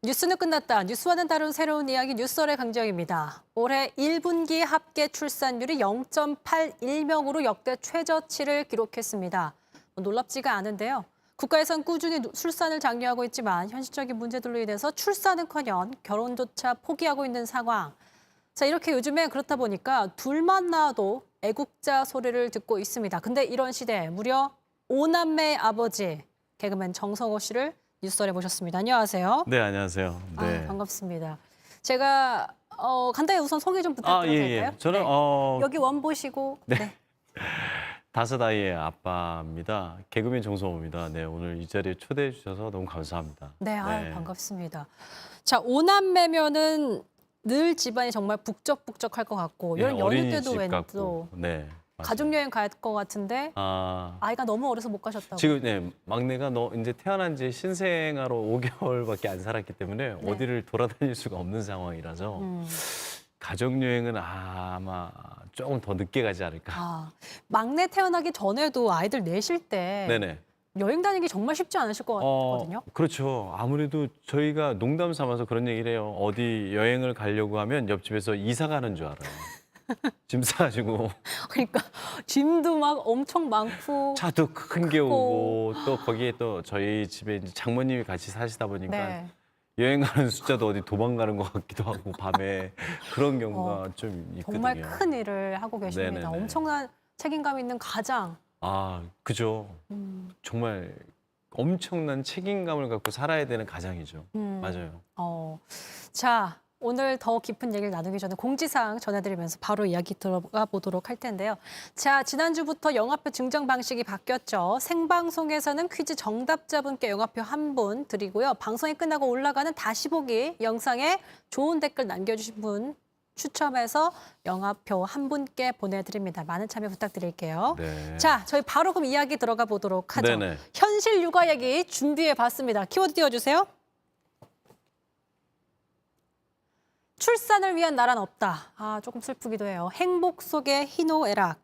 뉴스는 끝났다. 뉴스와는 다른 새로운 이야기 뉴스월의 강정입니다. 올해 1분기 합계 출산율이 0.81명으로 역대 최저치를 기록했습니다. 놀랍지가 않은데요. 국가에선 꾸준히 출산을 장려하고 있지만 현실적인 문제들로 인해서 출산은커녕 결혼조차 포기하고 있는 상황. 자, 이렇게 요즘에 그렇다 보니까 둘만 낳아도 애국자 소리를 듣고 있습니다. 근데 이런 시대에 무려 5남매의 아버지 개그맨 정성호 씨를 뉴스월에 모셨습니다. 안녕하세요. 네, 안녕하세요. 네. 반갑습니다. 제가 간단히 우선 소개 좀 부탁드려도 될까요? 저는 네. 여기 원 보시고. 네. 5아이의 아빠입니다. 개그맨 정성호입니다. 네, 오늘 이 자리에 초대해 주셔서 너무 감사합니다. 네, 반갑습니다. 자, 5남매면은 늘 집안이 정말 북적북적할 것 같고 네, 이런 연휴 때도 어린이집 왠 같고. 또 네. 맞아요. 가족여행 갈 것 같은데 아, 아이가 너무 어려서 못 가셨다고. 지금 네, 막내가 이제 태어난 지 신생아로 5개월밖에 안 살았기 때문에 네. 어디를 돌아다닐 수가 없는 상황이라서 가족 여행은 아마 조금 더 늦게 가지 않을까. 막내 태어나기 전에도 아이들 내실 때 네네. 여행 다니기 정말 쉽지 않으실 것 같거든요. 그렇죠. 아무래도 저희가 농담 삼아서 그런 얘기를 해요. 어디 여행을 가려고 하면 옆집에서 이사 가는 줄 알아요. 짐 싸가지고 그러니까 짐도 막 엄청 많고. 차도 큰 게 오고 또 거기에 또 저희 집에 이제 장모님이 같이 사시다 보니까 네. 여행 가는 숫자도 어디 도망가는 것 같기도 하고 밤에 그런 경우가 좀 있거든요. 정말 큰 일을 하고 계십니다. 네네네. 엄청난 책임감 있는 가장. 아, 그죠. 정말 엄청난 책임감을 갖고 살아야 되는 가장이죠. 맞아요. 자, 오늘 더 깊은 얘기를 나누기 전에 공지사항 전해드리면서 바로 이야기 들어가 보도록 할 텐데요. 자, 지난주부터 영화표 증정 방식이 바뀌었죠. 생방송에서는 퀴즈 정답자분께 영화표 1분 드리고요. 방송이 끝나고 올라가는 다시 보기 영상에 좋은 댓글 남겨주신 분 추첨해서 영화표 1분께 보내드립니다. 많은 참여 부탁드릴게요. 네. 자, 저희 바로 그럼 이야기 들어가 보도록 하죠. 네네. 현실 육아 얘기 준비해봤습니다. 키워드 띄워주세요. 출산을 위한 나란 없다. 조금 슬프기도 해요. 행복 속의 희노애락.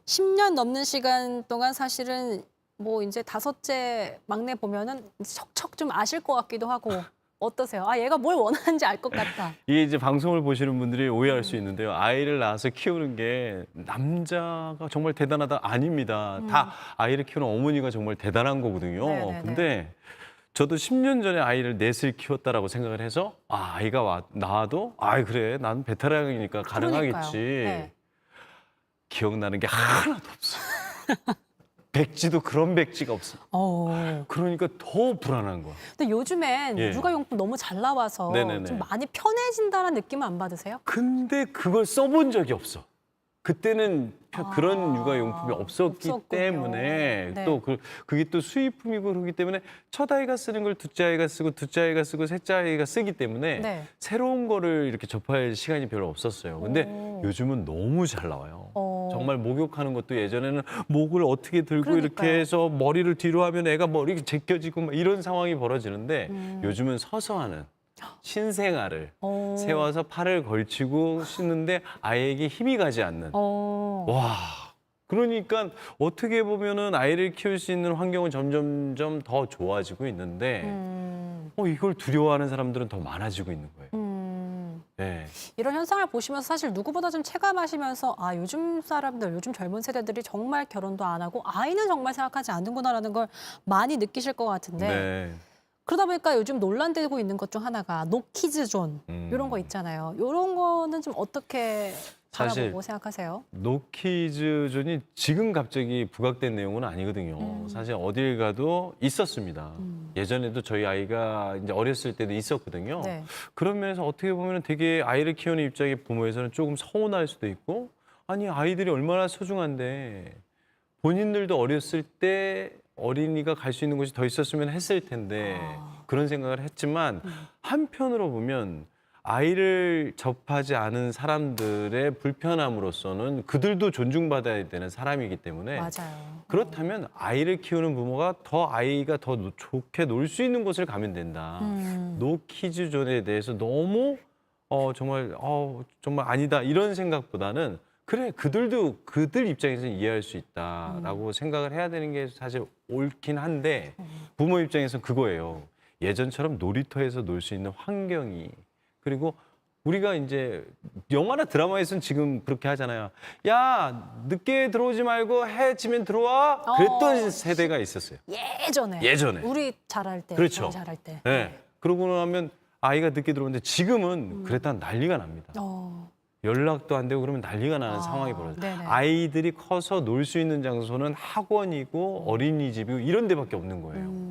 10년 넘는 시간 동안 사실은 뭐 이제 5째 막내 보면은 척척 좀 아실 것 같기도 하고 어떠세요? 얘가 뭘 원하는지 알 것 같다. 이게 이제 방송을 보시는 분들이 오해할 수 있는데요. 아이를 낳아서 키우는 게 남자가 정말 대단하다? 아닙니다. 다 아이를 키우는 어머니가 정말 대단한 거거든요. 네네네. 근데 저도 10년 전에 아이를 넷을 키웠다라고 생각을 해서 아이가 나와도 그래 난 베테랑이니까 가능하겠지. 네. 기억나는 게 하나도 없어. 백지도 그런 백지가 없어. 그러니까 더 불안한 거야. 근데 요즘엔 예. 육아용품 너무 잘 나와서 네네네. 좀 많이 편해진다는 느낌은 안 받으세요? 근데 그걸 써본 적이 없어. 그때는 그런 육아용품이 없었기 없었군요. 때문에 네. 또 그게 또 수입품이고 그러기 때문에 첫 아이가 쓰는 걸 둘째 아이가 쓰고 둘째 아이가 쓰고 셋째 아이가 쓰기 때문에 네. 새로운 거를 이렇게 접할 시간이 별로 없었어요. 근데 요즘은 너무 잘 나와요. 정말 목욕하는 것도 예전에는 목을 어떻게 들고 그러니까요. 이렇게 해서 머리를 뒤로 하면 애가 머리가 제껴지고 막 이런 상황이 벌어지는데 요즘은 서서 하는 신생아를 세워서 팔을 걸치고 씻는데 아이에게 힘이 가지 않는. 와, 그러니까 어떻게 보면은 아이를 키울 수 있는 환경은 점점점 더 좋아지고 있는데 이걸 두려워하는 사람들은 더 많아지고 있는 거예요. 네. 이런 현상을 보시면서 사실 누구보다 좀 체감하시면서 요즘 사람들, 요즘 젊은 세대들이 정말 결혼도 안 하고 아이는 정말 생각하지 않는구나라는 걸 많이 느끼실 것 같은데 네. 그러다 보니까 요즘 논란되고 있는 것 중 하나가 노키즈존 이런 거 있잖아요. 이런 거는 좀 어떻게 사실 바라보고 생각하세요? 노키즈존이 지금 갑자기 부각된 내용은 아니거든요. 사실 어딜 가도 있었습니다. 예전에도 저희 아이가 이제 어렸을 때도 있었거든요. 네. 그런 면에서 어떻게 보면 되게 아이를 키우는 입장의 부모에서는 조금 서운할 수도 있고 아니 아이들이 얼마나 소중한데 본인들도 어렸을 때 어린이가 갈 수 있는 곳이 더 있었으면 했을 텐데 그런 생각을 했지만 한편으로 보면 아이를 접하지 않은 사람들의 불편함으로서는 그들도 존중받아야 되는 사람이기 때문에 맞아요. 그렇다면 아이를 키우는 부모가 아이가 더 좋게 놀 수 있는 곳을 가면 된다. 노키즈존에 대해서 너무 정말 아니다 이런 생각보다는 그래 그들도 그들 입장에서는 이해할 수 있다라고 생각을 해야 되는 게 사실 옳긴 한데 부모 입장에서는 그거예요. 예전처럼 놀이터에서 놀 수 있는 환경이 그리고 우리가 이제 영화나 드라마에서는 지금 그렇게 하잖아요. 야, 늦게 들어오지 말고 해 지면 들어와. 그랬던 세대가 있었어요. 예전에. 우리 잘할 때. 그렇죠. 저희 잘할 때. 네. 그러고 나면 아이가 늦게 들어오는데 지금은 그랬다 난리가 납니다. 연락도 안 되고 그러면 난리가 나는 상황이 벌어져요. 네네. 아이들이 커서 놀 수 있는 장소는 학원이고 어린이집이고 이런 데밖에 없는 거예요.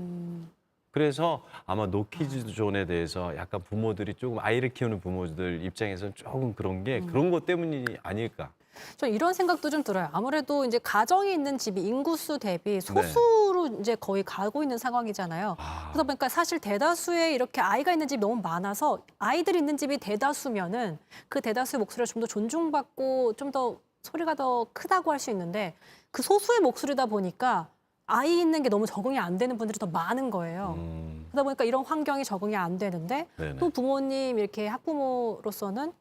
그래서 아마 노키즈 존에 대해서 약간 부모들이 조금 아이를 키우는 부모들 입장에서는 조금 그런 게 그런 것 때문이 아닐까. 저 이런 생각도 좀 들어요. 아무래도 이제 가정이 있는 집이 인구수 대비 소수로 이제 거의 가고 있는 상황이잖아요. 그러다 보니까 사실 대다수의 이렇게 아이가 있는 집이 너무 많아서 아이들이 있는 집이 대다수면은 그 대다수의 목소리가 좀 더 존중받고 좀 더 소리가 더 크다고 할 수 있는데 그 소수의 목소리다 보니까 아이 있는 게 너무 적응이 안 되는 분들이 더 많은 거예요. 그러다 보니까 이런 환경이 적응이 안 되는데 네네. 또 부모님 이렇게 학부모로서는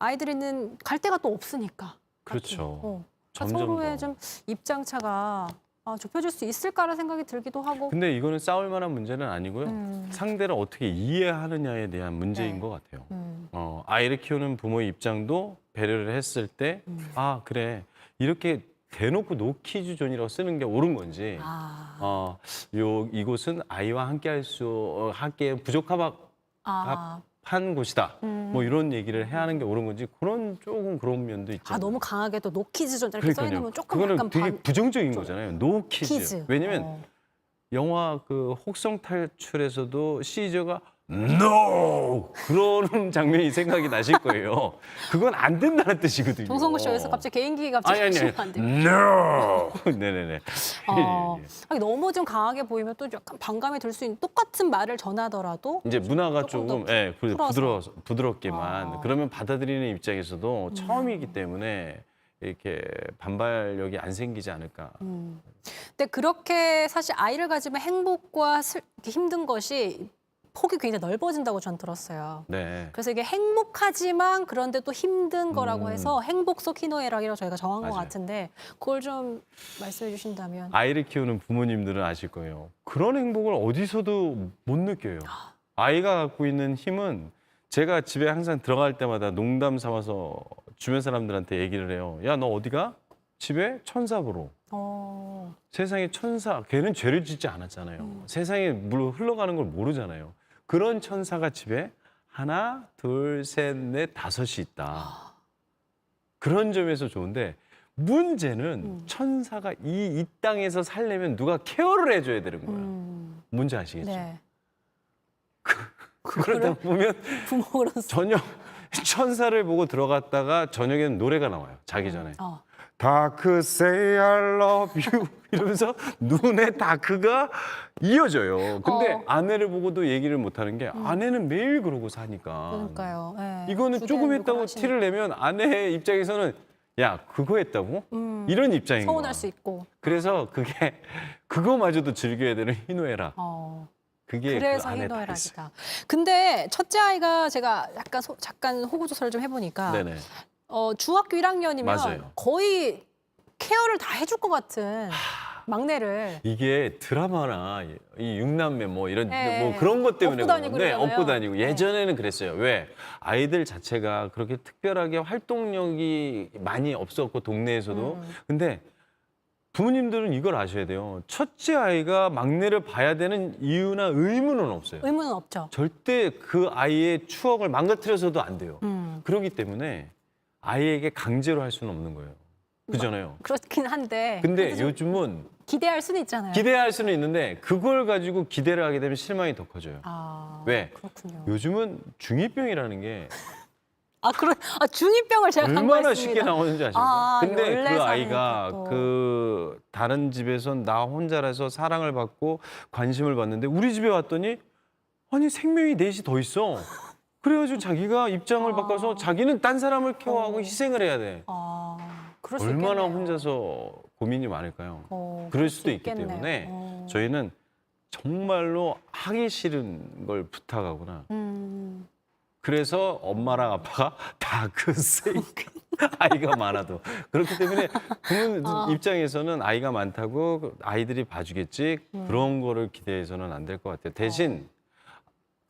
아이들 있는 갈 데가 또 없으니까. 그렇죠. 그러니까 점점 서로의 더. 좀 입장차가 좁혀질 수 있을까라는 생각이 들기도 하고. 근데 이거는 싸울 만한 문제는 아니고요. 상대를 어떻게 이해하느냐에 대한 문제인 네. 것 같아요. 아이를 키우는 부모의 입장도 배려를 했을 때, 아, 그래. 이렇게 대놓고 노키즈 존이라고 쓰는 게 옳은 건지, 이곳은 아이와 함께 부족한 한 곳이다. 뭐 이런 얘기를 해야 하는 게 옳은 건지 그런 조금 그런 면도 있죠. 너무 강하게 또 노키즈 존 이렇게 써 있는 건 조금 그거는 약간 되게 부정적인 거잖아요. 노키즈. 키즈. 왜냐면 영화 그 혹성 탈출에서도 시저가 NO! 그러는 장면이 생각이 나실 거예요. 그건 안 된다는 뜻이거든요. 정성구 씨 여기서 갑자기 개인기 갑자기 아니. 하시면 안 돼요. NO! 네네네. 아니, 너무 좀 강하게 보이면 또 약간 반감이 들 수 있는 똑같은 말을 전하더라도 이제 문화가 조금 조금 더 풀어서. 부드럽게만 그러면 받아들이는 입장에서도 처음이기 때문에 이렇게 반발력이 안 생기지 않을까. 근데 그렇게 사실 아이를 가지면 행복과 이렇게 힘든 것이 폭이 굉장히 넓어진다고 전 들었어요. 네. 그래서 이게 행복하지만 그런데 또 힘든 거라고 해서 행복 속 희노애락이라고 저희가 정한 것 맞아요. 같은데 그걸 좀 말씀해 주신다면. 아이를 키우는 부모님들은 아실 거예요. 그런 행복을 어디서도 못 느껴요. 아이가 갖고 있는 힘은 제가 집에 항상 들어갈 때마다 농담 삼아서 주변 사람들한테 얘기를 해요. 야, 너 어디가? 집에 천사 보러. 세상에 천사, 걔는 죄를 짓지 않았잖아요. 세상에 물 흘러가는 걸 모르잖아요. 그런 천사가 집에 하나, 둘, 셋, 넷, 다섯이 있다. 그런 점에서 좋은데 문제는 천사가 이 땅에서 살려면 누가 케어를 해줘야 되는 거예요. 뭔지 아시겠죠? 네. 그러다 보면 부모로서. 저녁 천사를 보고 들어갔다가 저녁에는 노래가 나와요. 자기 전에. 다크 say I love you 이러면서 눈에 다크가 이어져요. 근데 아내를 보고도 얘기를 못 하는 게 아내는 매일 그러고 사니까. 그러니까요. 네. 이거는 조금 했다고 티를 내면 아내 입장에서는 야, 그거 했다고? 이런 입장인 거야. 서운할 수 있고. 그래서 그거마저도 즐겨야 되는 희노애락. 그게 그래서 그 안에 다 있어요. 희노애락이다. 근데 첫째 아이가 제가 약간 잠깐 호구조사를 좀 해보니까 네네. 중학교 1학년이면 맞아요. 거의 케어를 다 해줄 것 같은 막내를. 이게 드라마나 이 육남매 뭐 이런 네. 뭐 그런 것 때문에 업고 다니고 그런데 그러잖아요. 업고 다니고 네. 예전에는 그랬어요. 왜 아이들 자체가 그렇게 특별하게 활동력이 많이 없었고 동네에서도 근데 부모님들은 이걸 아셔야 돼요. 첫째 아이가 막내를 봐야 되는 이유나 의무는 없어요. 의무는 없죠. 절대 그 아이의 추억을 망가뜨려서도 안 돼요. 그렇기 때문에 아이에게 강제로 할 수는 없는 거예요. 그잖아요. 그렇긴 한데. 근데 그래도 좀 요즘은 기대할 수는 있잖아요. 기대할 수는 있는데 그걸 가지고 기대를 하게 되면 실망이 더 커져요. 왜? 그렇군요. 요즘은 중2병이라는 게 중2병을 제가 얼마나 간과했습니다. 쉽게 나오는지 아십니까? 근데 14 그 아이가 살이니까 또. 그 다른 집에선 나 혼자라서 사랑을 받고 관심을 받는데 우리 집에 왔더니 아니 생명이 넷이 더 있어. 그래가지고 자기가 입장을 바꿔서 자기는 딴 사람을 케어하고 희생을 해야 돼. 그럴 수 얼마나 있겠네요. 혼자서 고민이 많을까요? 그럴 그럴 수 수도 있기 있겠네요. 때문에 저희는 정말로 하기 싫은 걸 부탁하거나 그래서 엄마랑 아빠가 다크세이크 아이가 많아도 그렇기 때문에 부모 입장에서는 아이가 많다고 아이들이 봐주겠지 그런 거를 기대해서는 안 될 것 같아요. 대신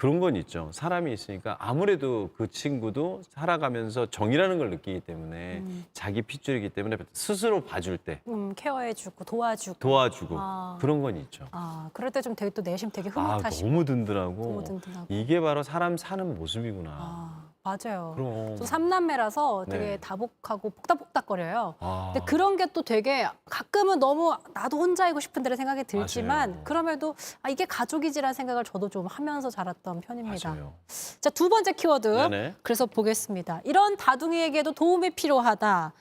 그런 건 있죠. 사람이 있으니까 아무래도 그 친구도 살아가면서 정이라는 걸 느끼기 때문에 자기 핏줄이기 때문에 스스로 봐줄 때 케어해주고 도와주고. 도와주고 아. 그런 건 있죠. 그럴 때 좀 되게 또 내심 되게 아, 흐뭇하시고. 너무 든든하고 너무 든든하고. 이게 바로 사람 사는 모습이구나. 맞아요. 그럼. 저 삼남매라서 되게 네. 다복하고 복닥복닥거려요. 아. 근데 그런 게 또 되게 가끔은 너무 나도 혼자이고 싶은데 생각이 들지만 맞아요. 그럼에도 이게 가족이지라는 생각을 저도 좀 하면서 자랐던 편입니다. 맞아요. 자, 두 번째 키워드. 네네. 그래서 보겠습니다. 이런 다둥이에게도 도움이 필요하다.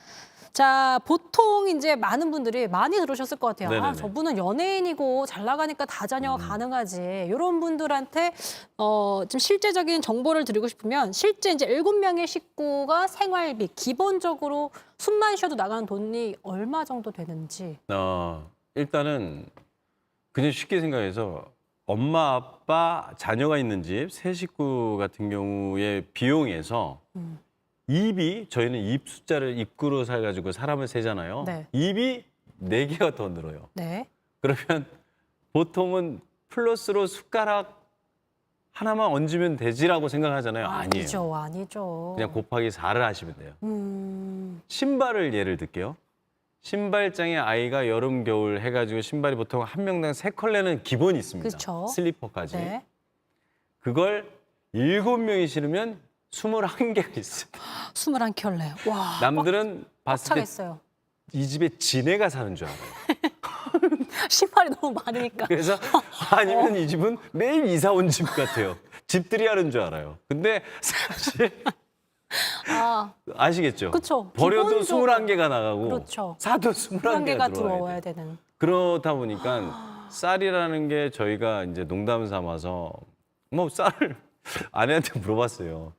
자, 보통 이제 많은 분들이 많이 들으셨을 것 같아요. 네네네. 저분은 연예인이고 잘 나가니까 다자녀가 가능하지. 이런 분들한테 좀 실제적인 정보를 드리고 싶으면 실제 이제 7명의 식구가 생활비 기본적으로 숨만 쉬어도 나가는 돈이 얼마 정도 되는지. 일단은 그냥 쉽게 생각해서 엄마, 아빠, 자녀가 있는 집 세 식구 같은 경우에 비용에서 입이 저희는 입 숫자를 입구로 사가지고 사람을 세잖아요. 네. 입이 4개가 더 늘어요. 네. 그러면 보통은 플러스로 숟가락 하나만 얹으면 되지라고 생각하잖아요. 아니에요. 아니죠. 그냥 곱하기 4를 하시면 돼요. 음, 신발을 예를 들게요. 신발장에 아이가 여름, 겨울 해가지고 신발이 보통 한 명당 3컬레는 기본이 있습니다. 그쵸. 슬리퍼까지. 네. 그걸 7명이 신으면 21개가 있어요. 21켤레. 와. 남들은 봤을 때 차겠어요. 이 집에 지네가 사는 줄 알아요. 신발이 너무 많으니까. 그래서 아니면 이 집은 매일 이사 온 집 같아요. 집들이 하는 줄 알아요. 근데 사실 아시겠죠? 그쵸. 버려도 기본적으로. 21개가 나가고 그렇죠. 사도 21개가 21개가 들어와야 들어와야 돼. 되는. 그러다 보니까 쌀이라는 게 저희가 이제 농담 삼아서 뭐 쌀을 아내한테 물어봤어요.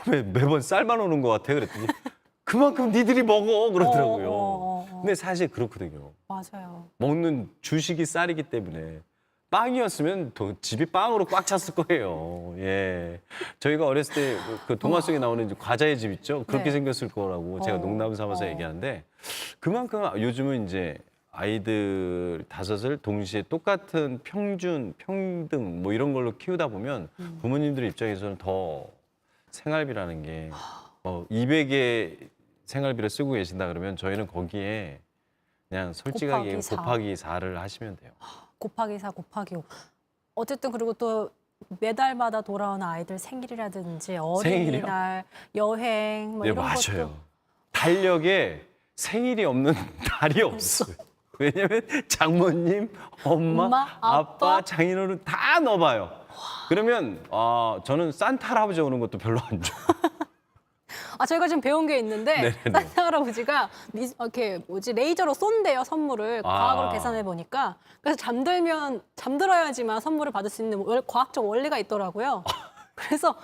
왜 매번 쌀만 오는 것 같아? 그랬더니 그만큼 니들이 먹어 그러더라고요. 근데 사실 그렇거든요. 맞아요. 먹는 주식이 쌀이기 때문에 빵이었으면 집이 빵으로 꽉 찼을 거예요. 예, 저희가 어렸을 때 그 동화 속에 나오는 이제 과자의 집 있죠. 그렇게 네. 생겼을 거라고 제가 농담 삼아서 얘기하는데 그만큼 요즘은 이제 아이들 5을 동시에 똑같은 평등 뭐 이런 걸로 키우다 보면 부모님들 입장에서는 더 생활비라는 게 200의 생활비를 쓰고 계신다 그러면 저희는 거기에 그냥 솔직하게 곱하기 4. 곱하기 4를 하시면 돼요. 곱하기 4, 곱하기 5. 어쨌든 그리고 또 매달마다 돌아오는 아이들 생일이라든지 어린이날, 여행 뭐 네, 이런 맞아요. 것도 달력에 생일이 없는 달이 없어요. 왜냐면 장모님, 엄마, 아빠, 장인어른 다 넣어봐요. 그러면 저는 산타 할아버지 오는 것도 별로 안 좋아. 저희가 지금 배운 게 있는데 네네네. 산타 할아버지가 이렇게 레이저로 쏜대요 선물을 과학으로 계산해 보니까 그래서 잠들어야지만 선물을 받을 수 있는 과학적 원리가 있더라고요. 그래서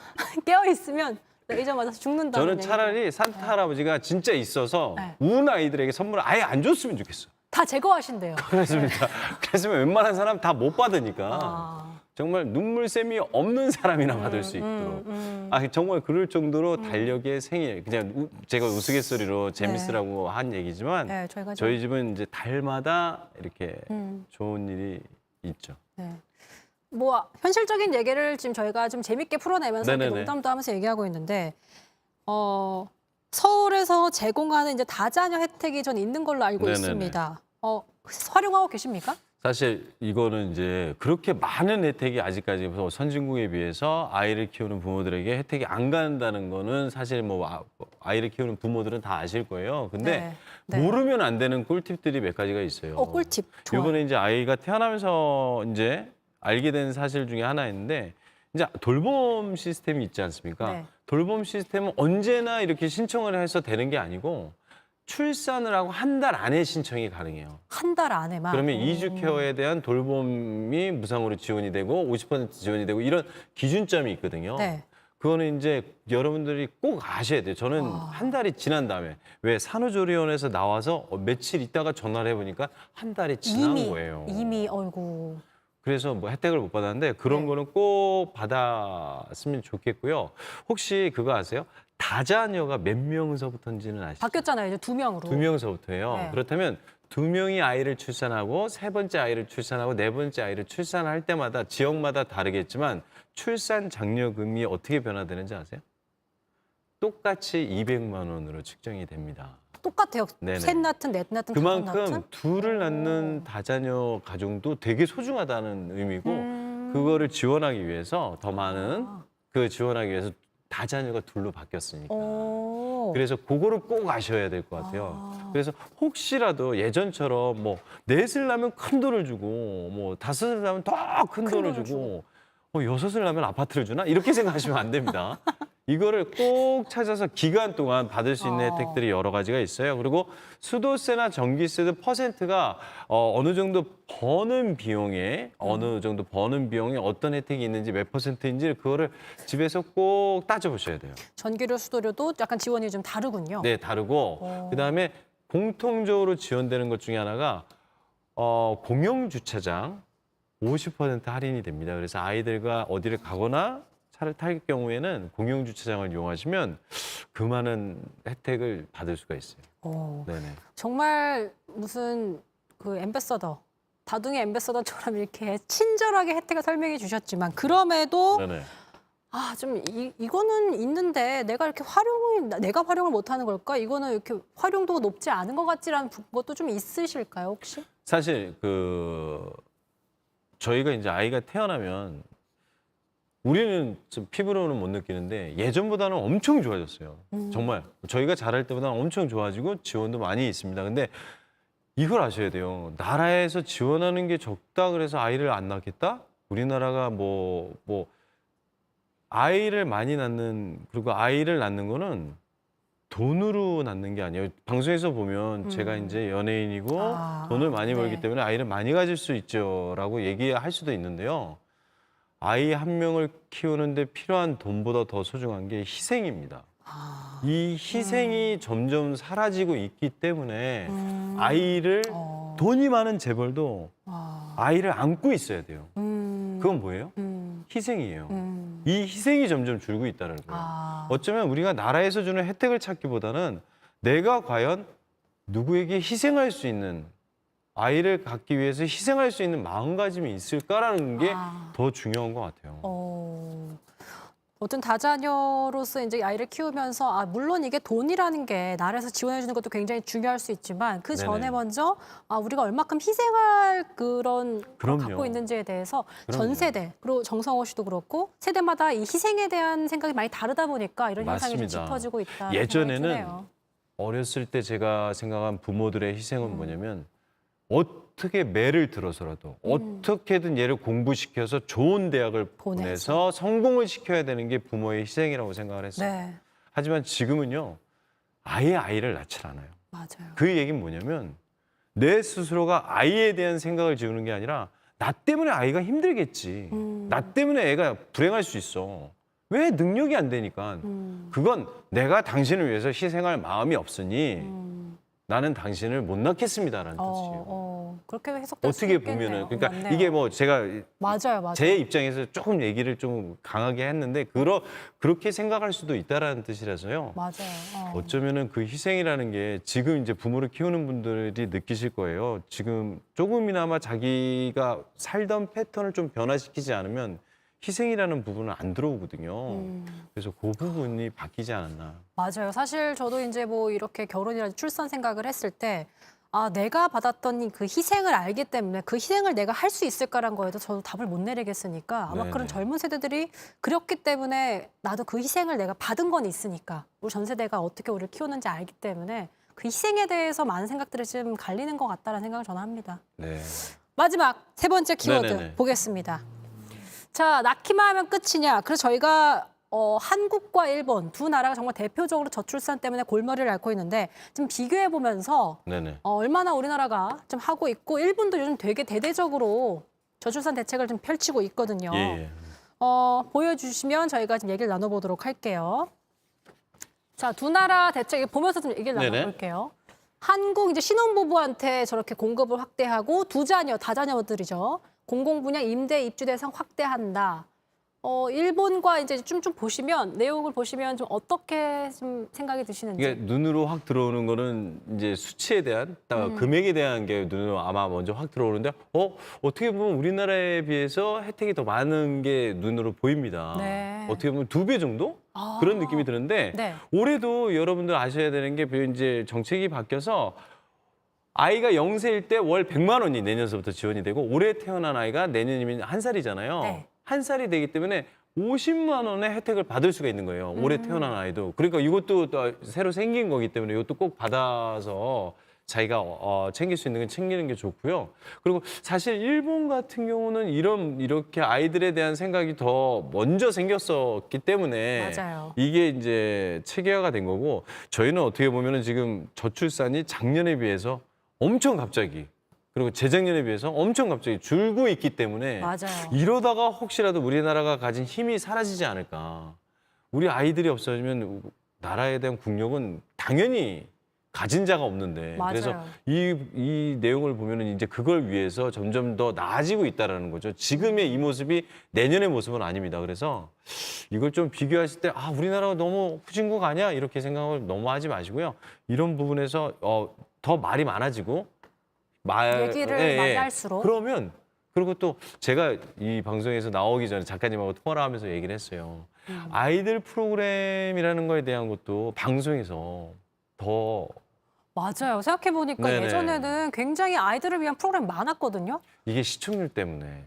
깨어 있으면 레이저 맞아서 죽는다는 저는 차라리 산타 할아버지가 진짜 있어서 네. 운 아이들에게 선물을 아예 안 줬으면 좋겠어. 다 제거하신대요. 그렇습니다. 그랬으면 웬만한 사람 다 못 받으니까 정말 눈물샘이 없는 사람이나 받을 수 있도록. 정말 그럴 정도로 달력의 생일 그냥 제가 우스갯소리로 재밌으라고 한 얘기지만 네, 저희가 저희 집은 이제 달마다 이렇게 좋은 일이 있죠. 네. 뭐 현실적인 얘기를 지금 저희가 좀 재밌게 풀어내면서 이렇게 네네네. 농담도 하면서 얘기하고 있는데 서울에서 제공하는 이제 다자녀 혜택이 전 있는 걸로 알고 네네네. 있습니다. 활용하고 계십니까? 사실 이거는 이제 그렇게 많은 혜택이 아직까지 선진국에 비해서 아이를 키우는 부모들에게 혜택이 안 간다는 거는 사실 뭐 아이를 키우는 부모들은 다 아실 거예요. 근데 네. 모르면 안 되는 꿀팁들이 몇 가지가 있어요. 꿀팁. 좋아요. 이번에 이제 아이가 태어나면서 이제 알게 된 사실 중에 하나인데 이제 돌봄 시스템이 있지 않습니까? 네. 돌봄 시스템은 언제나 이렇게 신청을 해서 되는 게 아니고 출산을 하고 한 달 안에 신청이 가능해요. 한 달 안에만. 그러면 이주 케어에 대한 돌봄이 무상으로 지원이 되고 50% 지원이 되고 이런 기준점이 있거든요. 네. 그거는 이제 여러분들이 꼭 아셔야 돼요. 저는 한 달이 지난 다음에 왜 산후조리원에서 나와서 며칠 있다가 전화를 해보니까 한 달이 지난 거예요. 이미 어이구. 그래서 뭐 혜택을 못 받았는데 그런 네. 거는 꼭 받았으면 좋겠고요. 혹시 그거 아세요? 다자녀가 몇 명서부터인지는 아시죠? 바뀌었잖아요. 이제 2명으로. 2명서부터예요. 네. 그렇다면 2명이 아이를 출산하고 3번째 아이를 출산하고 4번째 아이를 출산할 때마다 지역마다 다르겠지만 출산 장려금이 어떻게 변화되는지 아세요? 똑같이 200만 원으로 측정이 됩니다. 똑같아요. 네네. 셋 낳든 넷 낳든 다섯 그만큼 낳든. 둘을 낳는 다자녀 가정도 되게 소중하다는 의미고 그거를 지원하기 위해서 더 많은 그 지원하기 위해서 다자녀가 둘로 바뀌었으니까. 그래서 그거를 꼭 아셔야 될 것 같아요. 그래서 혹시라도 예전처럼 뭐 넷을 낳으면 큰 돈을 주고 뭐 다섯을 낳으면 더 큰 돈을 돈을 주고 여섯을 낳으면 아파트를 주나? 이렇게 생각하시면 안 됩니다. 이거를 꼭 찾아서 기간 동안 받을 수 있는 혜택들이 여러 가지가 있어요. 그리고 수도세나 전기세도 퍼센트가 어느 정도 버는 비용에 어떤 혜택이 있는지 몇 퍼센트인지 그거를 집에서 꼭 따져보셔야 돼요. 전기료, 수도료도 약간 지원이 좀 다르군요. 네, 다르고 그다음에 공통적으로 지원되는 것 중에 하나가 공영 주차장 50% 할인이 됩니다. 그래서 아이들과 어디를 가거나 차를 탈 경우에는 공영 주차장을 이용하시면 그 많은 혜택을 받을 수가 있어요. 네네. 정말 무슨 그 엠베서더, 다둥이 엠베서더처럼 이렇게 친절하게 혜택을 설명해 주셨지만 그럼에도 네네. 좀 이거는 있는데 내가 활용을 못하는 걸까? 이거는 이렇게 활용도가 높지 않은 것 같지라는 것도 좀 있으실까요, 혹시? 사실 저희가 이제 아이가 태어나면 우리는 좀 피부로는 못 느끼는데 예전보다는 엄청 좋아졌어요. 정말 저희가 자랄 때보다는 엄청 좋아지고 지원도 많이 있습니다. 근데 이걸 아셔야 돼요. 나라에서 지원하는 게 적다 그래서 아이를 안 낳겠다? 우리나라가 아이를 많이 낳는 그리고 아이를 낳는 거는 돈으로 낳는 게 아니에요. 방송에서 보면 제가 이제 연예인이고 돈을 많이 벌기 네. 때문에 아이를 많이 가질 수 있죠라고 얘기할 수도 있는데요. 아이 한 명을 키우는데 필요한 돈보다 더 소중한 게 희생입니다. 이 희생이 점점 사라지고 있기 때문에 아이를 돈이 많은 재벌도 아이를 안고 있어야 돼요. 그건 뭐예요? 희생이에요. 이 희생이 점점 줄고 있다는 거예요. 어쩌면 우리가 나라에서 주는 혜택을 찾기보다는 내가 과연 누구에게 희생할 수 있는 아이를 갖기 위해서 희생할 수 있는 마음가짐이 있을까라는 게 더 중요한 것 같아요. 어떤 다자녀로서 이제 아이를 키우면서 물론 이게 돈이라는 게 나라에서 지원해 주는 것도 굉장히 중요할 수 있지만 그 전에 네네. 먼저 우리가 얼마큼 희생할 그런 걸 그럼요. 갖고 있는지에 대해서 전 그럼요. 세대 그리고 정성호 씨도 그렇고 세대마다 이 희생에 대한 생각이 많이 다르다 보니까 이런 현상이 좀 맞습니다. 짙어지고 있다. 예전에는 어렸을 때 제가 생각한 부모들의 희생은 뭐냐면 어떻게 매를 들어서라도 어떻게든 얘를 공부시켜서 좋은 대학을 보내서 성공을 시켜야 되는 게 부모의 희생이라고 생각을 했어요. 네, 하지만 지금은요. 아예 아이를 낳질 않아요. 맞아요. 그 얘기는 뭐냐면 내 스스로가 아이에 대한 생각을 지우는 게 아니라 나 때문에 아이가 힘들겠지. 나 때문에 애가 불행할 수 있어. 왜 능력이 안 되니까. 그건 내가 당신을 위해서 희생할 마음이 없으니 나는 당신을 못 낳겠습니다라는 뜻이에요. 그렇게 해석될 수 어떻게 있겠네요. 보면은 그러니까 맞네요. 이게 뭐 제가 맞아요. 제 입장에서 조금 얘기를 좀 강하게 했는데 그렇게 생각할 수도 있다라는 뜻이라서요. 맞아요. 어쩌면은 그 희생이라는 게 지금 이제 부모를 키우는 분들이 느끼실 거예요. 지금 조금이나마 자기가 살던 패턴을 좀 변화시키지 않으면 희생이라는 부분은 안 들어오거든요. 그래서 그 부분이 바뀌지 않았나. 맞아요. 사실 저도 이제 뭐 이렇게 결혼이나 출산 생각을 했을 때 내가 받았던 그 희생을 알기 때문에 그 희생을 내가 할 수 있을까란 거에도 저도 답을 못 내리겠으니까 아마 네네. 그런 젊은 세대들이 그렇기 때문에 나도 그 희생을 내가 받은 건 있으니까 우리 전 세대가 어떻게 우리를 키우는지 알기 때문에 그 희생에 대해서 많은 생각들이 지금 갈리는 것 같다는 생각을 저는 합니다. 네. 마지막 세 번째 키워드 네네네. 보겠습니다. 자, 낳기만 하면 끝이냐. 그래서 저희가 한국과 일본 두 나라가 정말 대표적으로 저출산 때문에 골머리를 앓고 있는데 좀 비교해 보면서 네네. 얼마나 우리나라가 좀 하고 있고 일본도 요즘 되게 대대적으로 저출산 대책을 좀 펼치고 있거든요. 예. 보여주시면 저희가 좀 얘기를 나눠보도록 할게요. 자, 두 나라 대책 보면서 좀 얘기를 네네. 나눠볼게요. 한국 이제 신혼부부한테 저렇게 공급을 확대하고 두 자녀, 다자녀들이죠. 공공분야 임대 입주 대상 확대한다. 일본과 이제 좀 보시면 내용을 보시면 좀 어떻게 좀 생각이 드시는지. 이게 눈으로 확 들어오는 거는 이제 수치에 대한 금액에 대한 게 눈으로 아마 먼저 확 들어오는데 어떻게 보면 우리나라에 비해서 혜택이 더 많은 게 눈으로 보입니다. 네. 어떻게 보면 2배 정도? 그런 느낌이 드는데 네. 올해도 여러분들 아셔야 되는 게 이제 정책이 바뀌어서 아이가 0세일 때 월 100만 원이 내년서부터 지원이 되고 올해 태어난 아이가 내년이면 1살이잖아요. 네. 1살이 되기 때문에 50만 원의 혜택을 받을 수가 있는 거예요. 올해 태어난 아이도. 그러니까 이것도 또 새로 생긴 거기 때문에 이것도 꼭 받아서 자기가 챙길 수 있는 건 챙기는 게 좋고요. 그리고 사실 일본 같은 경우는 이렇게 아이들에 대한 생각이 더 먼저 생겼었기 때문에 맞아요. 이게 이제 체계화가 된 거고 저희는 어떻게 보면은 지금 저출산이 작년에 비해서 엄청 갑자기 그리고 재작년에 비해서 엄청 갑자기 줄고 있기 때문에 맞아요. 이러다가 혹시라도 우리나라가 가진 힘이 사라지지 않을까. 우리 아이들이 없어지면 나라에 대한 국력은 당연히 가진 자가 없는데. 맞아요. 그래서 이 내용을 보면은 이제 그걸 위해서 점점 더 나아지고 있다라는 거죠. 지금의 이 모습이 내년의 모습은 아닙니다. 그래서 이걸 좀 비교하실 때 우리나라가 너무 후진국 아니야? 이렇게 생각을 너무 하지 마시고요. 이런 부분에서 더 말이 많아지고 얘기를 많이 할수록. 그러면 그리고 또 제가 이 방송에서 나오기 전에 작가님하고 통화를 하면서 얘기를 했어요. 아이들 프로그램이라는 거에 대한 것도 방송에서 더 맞아요. 생각해보니까 네네. 예전에는 굉장히 아이들을 위한 프로그램이 많았거든요. 이게 시청률 때문에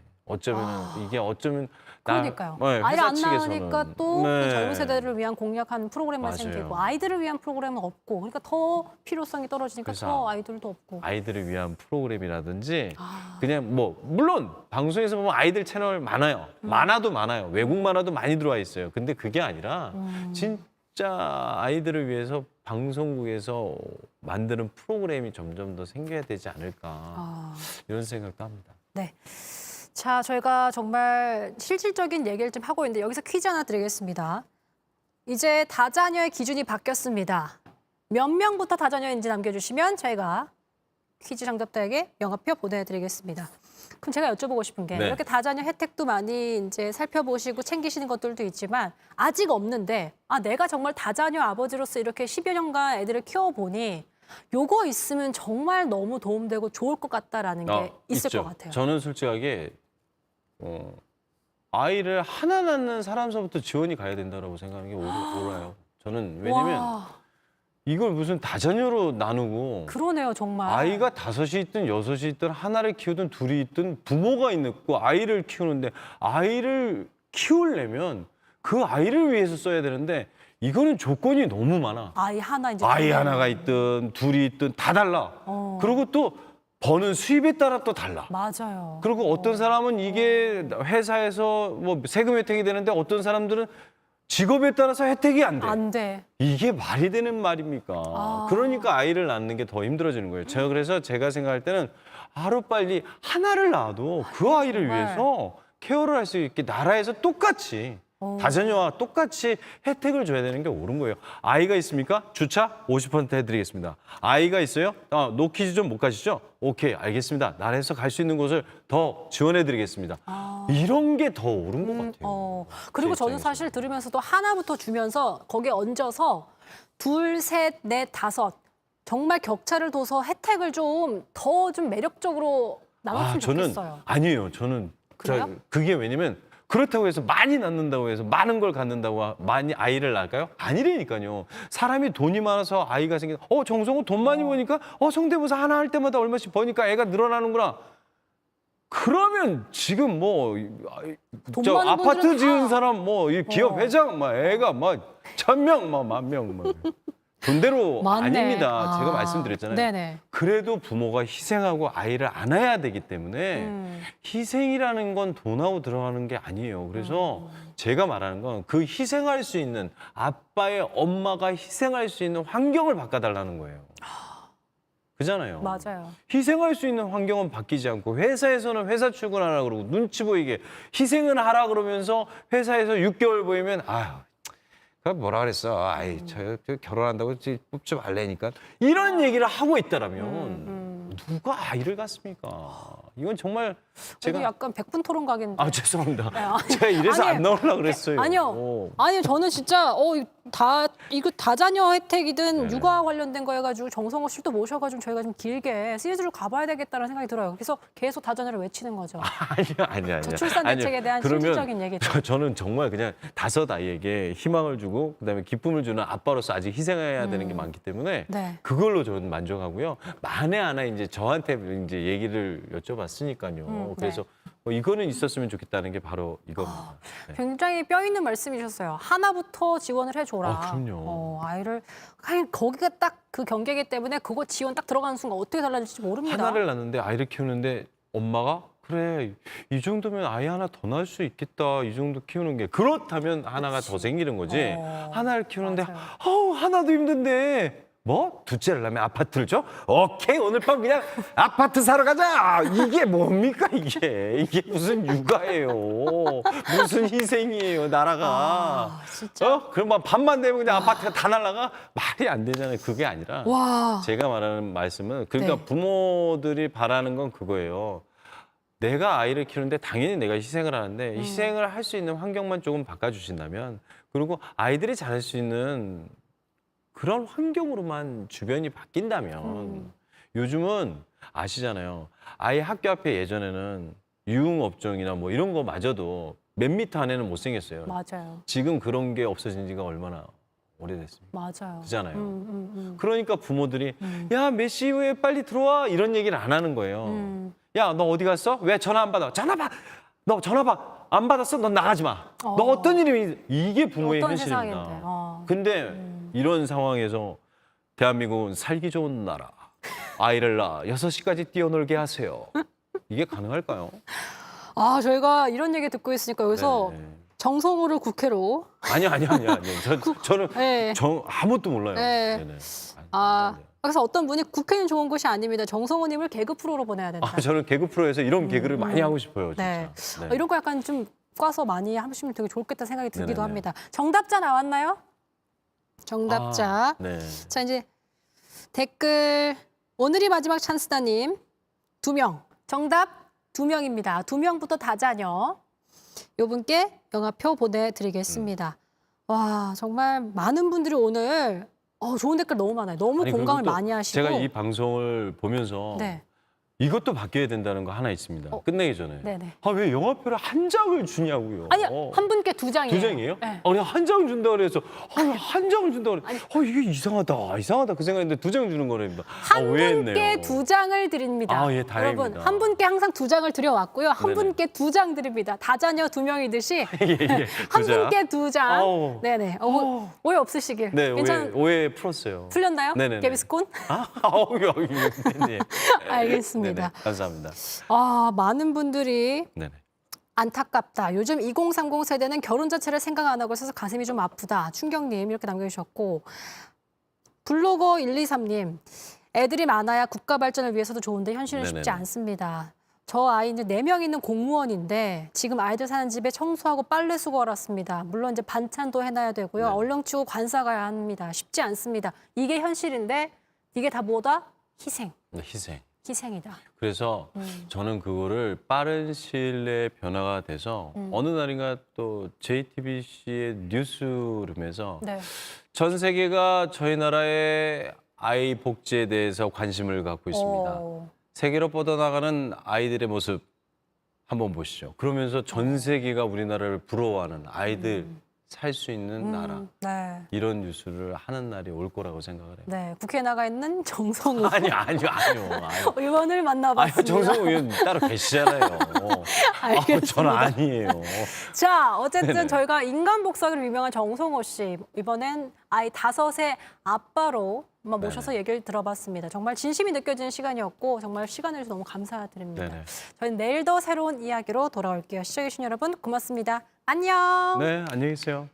이게 어쩌면 그러니까요. 회사 아이를 안 측에서는 낳으니까 또 네. 젊은 세대를 위한 공략하는 프로그램만 맞아요. 생기고 아이들을 위한 프로그램은 없고 그러니까 더 필요성이 떨어지니까 그래서 더 아이들도 없고. 아이들을 위한 프로그램이라든지 아. 그냥 물론 방송에서 보면 아이들 채널 많아요. 만화도 많아요. 외국 만화도 많이 들어와 있어요. 근데 그게 아니라 진짜 아이들을 위해서 방송국에서 만드는 프로그램이 점점 더 생겨야 되지 않을까 이런 생각도 합니다. 네. 자, 저희가 정말 실질적인 얘기를 좀 하고 있는데 여기서 퀴즈 하나 드리겠습니다. 이제 다자녀의 기준이 바뀌었습니다. 몇 명부터 다자녀인지 남겨주시면 저희가 퀴즈 정답자에게 명함표 보내드리겠습니다. 그럼 제가 여쭤보고 싶은 게 네. 이렇게 다자녀 혜택도 많이 이제 살펴보시고 챙기시는 것들도 있지만 아직 없는데 내가 정말 다자녀 아버지로서 이렇게 10여 년간 애들을 키워보니 요거 있으면 정말 너무 도움되고 좋을 것 같다라는 게 있을 있죠. 것 같아요. 저는 솔직하게 아이를 하나 낳는 사람서부터 지원이 가야 된다고 생각하는 게 옳아요. 저는 왜냐면 와, 이걸 무슨 다자녀로 나누고 그러네요, 정말. 아이가 5이 있든 6이 있든 하나를 키우든 둘이 있든 부모가 있고 아이를 키우는데 아이를 키우려면 그 아이를 위해서 써야 되는데 이거는 조건이 너무 많아. 아이 하나 이제 아이 하나가 있든 둘이 있든 다 달라. 그리고 또 버는 수입에 따라 또 달라. 맞아요. 그리고 어떤 사람은 이게 회사에서 뭐 세금 혜택이 되는데 어떤 사람들은 직업에 따라서 혜택이 안 돼. 안 돼. 이게 말이 되는 말입니까? 그러니까 아이를 낳는 게 더 힘들어지는 거예요. 그래서 제가 생각할 때는 하루빨리 하나를 낳아도 그 아이를 정말. 위해서 케어를 할 수 있게 나라에서 똑같이 다자녀와 똑같이 혜택을 줘야 되는 게 옳은 거예요. 아이가 있습니까? 주차 50% 해드리겠습니다. 아이가 있어요? 노키즈 좀 못 가시죠? 오케이, 알겠습니다. 나라에서 갈 수 있는 곳을 더 지원해드리겠습니다. 이런 게 더 옳은 것 같아요. 그리고 제 저는 입장에서는. 사실 들으면서도 하나부터 주면서 거기에 얹어서 둘, 셋, 넷, 다섯 정말 격차를 둬서 혜택을 좀 더 좀 매력적으로 나눴으면 저는 좋겠어요. 아니에요. 저는 그래요? 그게 왜냐면 그렇다고 해서 많이 낳는다고 해서 많은 걸 갖는다고 많이 아이를 낳을까요? 아니라니까요. 사람이 돈이 많아서 아이가 생겨. 정성호 돈 많이 버니까 성대모사 하나 할 때마다 얼마씩 버니까 애가 늘어나는구나. 그러면 지금 돈 저 많은 아파트 분들은 지은 다- 사람 이 기업 회장 애가 1,000명 10,000명 돈대로 맞네. 아닙니다. 제가 말씀드렸잖아요. 네네. 그래도 부모가 희생하고 아이를 안아야 되기 때문에 희생이라는 건 돈하고 들어가는 게 아니에요. 그래서 제가 말하는 건 그 희생할 수 있는 아빠의 엄마가 희생할 수 있는 환경을 바꿔달라는 거예요. 그잖아요. 맞아요. 희생할 수 있는 환경은 바뀌지 않고 회사에서는 회사 출근하라 그러고 눈치 보이게 희생을 하라 그러면서 회사에서 6개월 보이면 그 뭐라 그랬어? 저 결혼한다고 뽑지 말래니까 이런 얘기를 하고 있다라면 누가 아이를 갖습니까? 이건 정말 제가 제가 약간 백분 토론 각인데. 아 죄송합니다. 네, 아니, 제가 이래서 아니, 안 나오려고 그랬어요. 아니요. 아니 저는 진짜 이거 다자녀 혜택이든 네네. 육아 관련된 거 해가지고 정성호 씨도 모셔가지고 저희가 좀 길게 시리즈를 가봐야 되겠다는 생각이 들어요. 그래서 계속 다자녀를 외치는 거죠. 아니요. 저출산 대책에 대한 그러면 실질적인 얘기들. 저는 정말 그냥 5 아이에게 희망을 주고 그다음에 기쁨을 주는 아빠로서 아직 희생해야 되는 게 많기 때문에 네. 그걸로 저는 만족하고요. 만에 하나 이제 저한테 이제 얘기를 여쭤봤으니까요. 그래서 이거는 있었으면 좋겠다는 게 바로 이겁니다. 네. 굉장히 뼈 있는 말씀이셨어요. 하나부터 지원을 해줘라. 아, 그럼요. 아이를 그냥 거기가 딱 그 경계이기 때문에 그거 지원 딱 들어가는 순간 어떻게 달라질지 모릅니다. 하나를 낳는데 아이를 키우는데 엄마가 그래 이 정도면 아이 하나 더 낳을 수 있겠다 이 정도 키우는 게 그렇다면 하나가 더 생기는 거지 하나를 키우는데 맞아요. 하나도 힘든데 뭐 둘째를 낳으면 아파트를 줘? 오케이 오늘 밤 그냥 아파트 사러 가자 이게 뭡니까 이게 무슨 육아예요 무슨 희생이에요 나라가 진짜. 그럼 막 밤만 되면 그냥 아파트가 다 날아가 말이 안 되잖아요 그게 아니라 와. 제가 말하는 말씀은 그러니까 네. 부모들이 바라는 건 그거예요. 내가 아이를 키우는데 당연히 내가 희생을 하는데 희생을 할 수 있는 환경만 조금 바꿔주신다면 그리고 아이들이 잘할 수 있는 그런 환경으로만 주변이 바뀐다면 요즘은 아시잖아요. 아이 학교 앞에 예전에는 유흥업종이나 뭐 이런 거 마저도 몇 미터 안에는 못 생겼어요. 맞아요. 지금 그런 게 없어진 지가 얼마나 오래됐습니까? 맞아요. 그잖아요. 그러니까 부모들이 야, 몇 시 이후에 빨리 들어와 이런 얘기를 안 하는 거예요. 야, 너 어디 갔어? 왜 전화 안 받아? 너 전화 안 받았어? 넌 나가지 마. 너 어떤 일이 이게 부모의 어떤 현실입니다. 세상인데. 근데 이런 상황에서 대한민국은 살기 좋은 나라. 아이를 낳아 6시까지 뛰어놀게 하세요. 이게 가능할까요? 저희가 이런 얘기 듣고 있으니까 여기서 네네. 정성호를 국회로. 아니요. 저는 네. 아무것도 몰라요. 네. 네네. 그래서 어떤 분이 국회는 좋은 곳이 아닙니다. 정성호님을 개그 프로로 보내야 된다. 저는 개그 프로에서 이런 개그를 많이 하고 싶어요, 진짜. 네. 네. 이런 거 약간 좀 꽈서 많이 하시면 되게 좋겠다 생각이 들기도 네네네. 합니다. 정답자 나왔나요? 정답자. 네. 자, 이제 댓글 오늘이 마지막 찬스다님 2명. 정답 2명입니다. 2명부터 다자녀. 요 분께 영화표 보내드리겠습니다. 와, 정말 많은 분들이 오늘 좋은 댓글 너무 많아요. 너무 아니, 공감을 그리고 또 많이 하시고. 제가 이 방송을 보면서 네. 이것도 바뀌어야 된다는 거 하나 있습니다. 끝내기 전에. 네네. 왜 영화표를 한 장을 주냐고요. 아니, 한 분께 2장이에요. 2장이에요? 네. 그냥 한 장 준다 그래서 한 장 준다 그래. 이게 이상하다 그 생각했는데 2장 주는 거랍니다. 한 분께 2장을 드립니다. 예, 다행입니다. 여러분, 한 분께 항상 2장을 드려왔고요. 한 네네. 분께 2장 드립니다. 다자녀 2명이듯이 예. 한 두 장. 분께 2장. 아우. 네네. 오해 없으시길. 네, 괜찮? 오해 풀었어요. 풀렸나요? 네네네. 개비스콘? 네. 알겠습니다. 네네, 감사합니다. 많은 분들이 네네. 안타깝다. 요즘 2030 세대는 결혼 자체를 생각 안 하고 있어서 가슴이 좀 아프다. 충격님 이렇게 남겨주셨고 블로거 123님 애들이 많아야 국가 발전을 위해서도 좋은데 현실은 쉽지 네네네. 않습니다. 저 아이는 4명 있는 공무원인데 지금 아이들 사는 집에 청소하고 빨래 수거하러 왔습니다. 물론 이제 반찬도 해놔야 되고요. 네. 얼렁 치고 관사 가야 합니다. 쉽지 않습니다. 이게 현실인데 이게 다 뭐다? 희생. 네, 희생. 희생이다. 그래서 저는 그거를 빠른 시일 내에 변화가 돼서 어느 날인가 또 JTBC의 뉴스룸에서 네. 전 세계가 저희 나라의 아이 복지에 대해서 관심을 갖고 있습니다. 세계로 뻗어나가는 아이들의 모습 한번 보시죠. 그러면서 전 세계가 우리나라를 부러워하는 아이들 살 수 있는 나라. 네. 이런 뉴스를 하는 날이 올 거라고 생각을 해요. 네. 국회에 나가 있는 정성호 아니요. 의원을 만나봤습니다. 정성호 의원 따로 계시잖아요. 알겠습니다. 저는 아니에요. 자, 어쨌든 네네. 저희가 인간 복사기로 유명한 정성호 씨 이번엔 아이 5의 아빠로 한번 모셔서 얘기를 들어봤습니다. 정말 진심이 느껴지는 시간이었고 정말 시간을 주셔서 너무 감사드립니다. 네네. 저희는 내일 더 새로운 이야기로 돌아올게요. 시청해주신 여러분 고맙습니다. 안녕. 네, 안녕히 계세요.